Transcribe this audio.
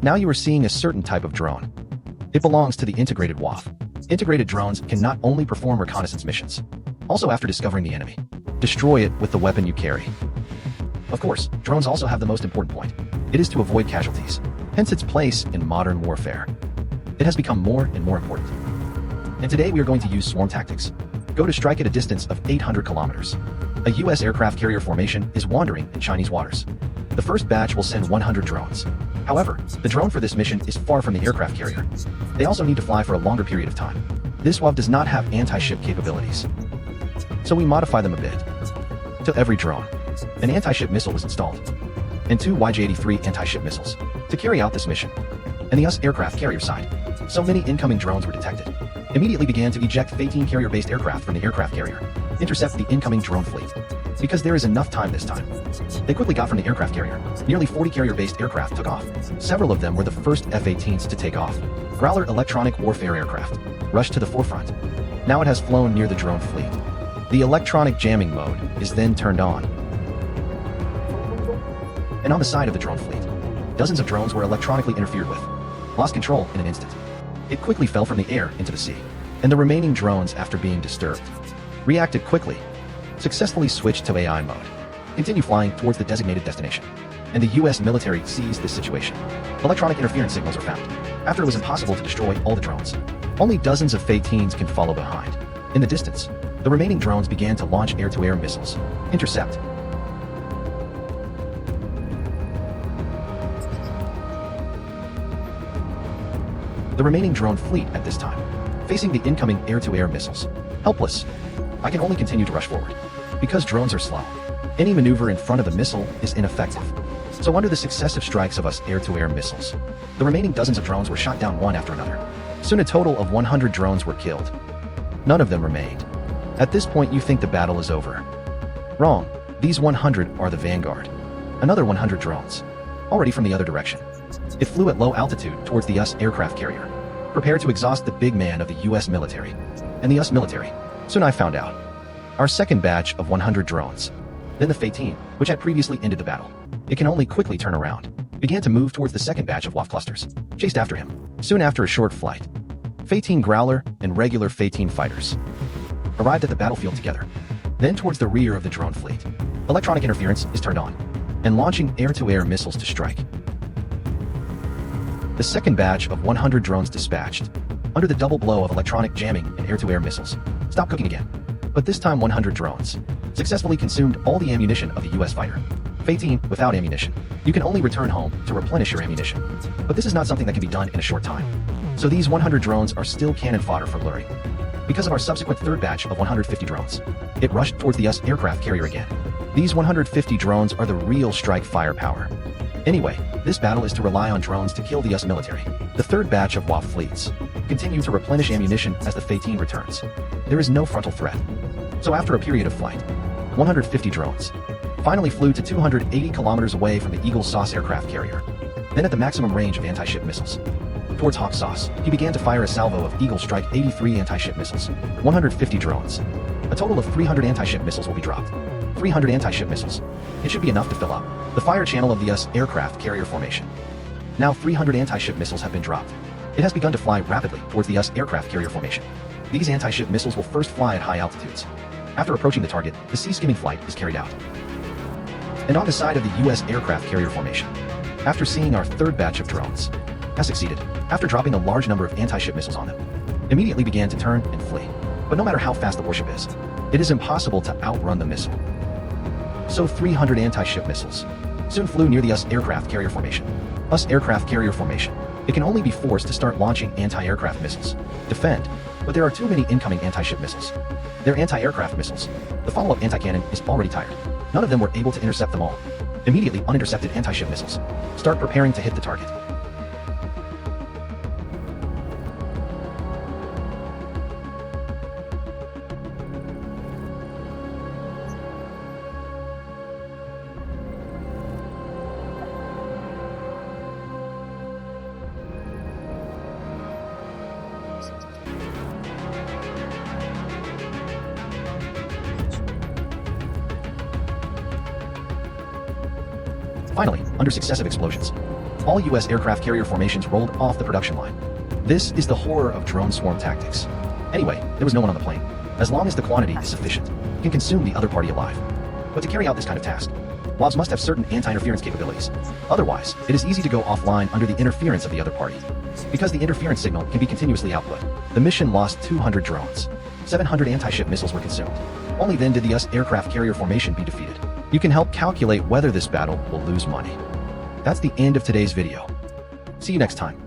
Now you are seeing a certain type of drone. It belongs to the integrated WAF. Integrated drones can not only perform reconnaissance missions, also after discovering the enemy, destroy it with the weapon you carry. Of course, drones also have the most important point. It is to avoid casualties, hence its place in modern warfare. It has become more and more important. And today we are going to use swarm tactics. Go to strike at a distance of 800 kilometers. A US aircraft carrier formation is wandering in Chinese waters. The first batch will send 100 drones. However, the drone for this mission is far from the aircraft carrier. They also need to fly for a longer period of time. This WAV does not have anti-ship capabilities. So we modify them a bit. To every drone, an anti-ship missile was installed, and 2 YJ-83 anti-ship missiles to carry out this mission. And the US aircraft carrier side, so many incoming drones were detected, immediately began to eject F-18 carrier-based aircraft from the aircraft carrier, intercept the incoming drone fleet. Because there is enough time this time. They quickly got from the aircraft carrier. Nearly 40 carrier-based aircraft took off. Several of them were the first F-18s to take off. Growler electronic warfare aircraft rushed to the forefront. Now it has flown near the drone fleet. The electronic jamming mode is then turned on. And on the side of the drone fleet, dozens of drones were electronically interfered with. Lost control in an instant. It quickly fell from the air into the sea. And the remaining drones, after being disturbed, reacted quickly, successfully switched to AI mode, continue flying towards the designated destination. And the US military seized this situation. Electronic interference signals are found. After it was impossible to destroy all the drones, only dozens of F-18s can follow behind. In the distance, the remaining drones began to launch air-to-air missiles. Intercept. The remaining drone fleet at this time, facing the incoming air-to-air missiles. Helpless. I can only continue to rush forward. Because drones are slow, any maneuver in front of the missile is ineffective. So under the successive strikes of US air-to-air missiles, the remaining dozens of drones were shot down one after another. Soon a total of 100 drones were killed. None of them remained. At this point you think the battle is over. Wrong. These 100 are the vanguard. Another 100 drones. Already from the other direction. It flew at low altitude towards the US aircraft carrier. Prepare to exhaust the big man of the US military. And the US military. Soon I found out. Our second batch of 100 drones. Then the F-18, which had previously ended the battle. It can only quickly turn around. Began to move towards the second batch of WAF clusters. Chased after him. Soon after a short flight. F-18 Growler and regular F-18 fighters arrived at the battlefield together. Then towards the rear of the drone fleet. Electronic interference is turned on. And launching air-to-air missiles to strike. The second batch of 100 drones dispatched. Under the double blow of electronic jamming and air-to-air missiles. Stop cooking again. But this time 100 drones successfully consumed all the ammunition of the US fighter. F-18 without ammunition. You can only return home to replenish your ammunition. But this is not something that can be done in a short time. So these 100 drones are still cannon fodder for luring. Because of our subsequent third batch of 150 drones, it rushed towards the US aircraft carrier again. These 150 drones are the real strike firepower. Anyway, this battle is to rely on drones to kill the US military. The third batch of WAF fleets continue to replenish ammunition as the F-18 returns. There is no frontal threat. So after a period of flight, 150 drones finally flew to 280 kilometers away from the Eagle Sauce aircraft carrier. Then at the maximum range of anti-ship missiles. Towards Hawk Sauce, he began to fire a salvo of Eagle Strike 83 anti-ship missiles. 150 drones. A total of 300 anti-ship missiles will be dropped. 300 anti-ship missiles. It should be enough to fill up the fire channel of the US aircraft carrier formation. Now 300 anti-ship missiles have been dropped. It has begun to fly rapidly towards the US aircraft carrier formation. These anti-ship missiles will first fly at high altitudes. After approaching the target, the sea skimming flight is carried out. And on the side of the US aircraft carrier formation, after seeing our third batch of drones, has succeeded, after dropping a large number of anti-ship missiles on them, immediately began to turn and flee. But no matter how fast the warship is, it is impossible to outrun the missile. So 300 anti-ship missiles soon flew near the US aircraft carrier formation. US aircraft carrier formation. It can only be forced to start launching anti-aircraft missiles. Defend. But there are too many incoming anti-ship missiles. They're anti-aircraft missiles. The follow-up anti-cannon is already tired. None of them were able to intercept them all. Immediately unintercepted anti-ship missiles start preparing to hit the target. Finally, under successive explosions, All US aircraft carrier formations rolled off the production line. This is the horror of drone swarm tactics. Anyway, there was no one on the plane. As long as the quantity is sufficient, it can consume the other party alive. But to carry out this kind of task, WAVs must have certain anti-interference capabilities. Otherwise, it is easy to go offline under the interference of the other party. Because the interference signal can be continuously output, the mission lost 200 drones. 700 anti-ship missiles were consumed. Only then did the US aircraft carrier formation be defeated. You can help calculate whether this battle will lose money. That's the end of today's video. See you next time.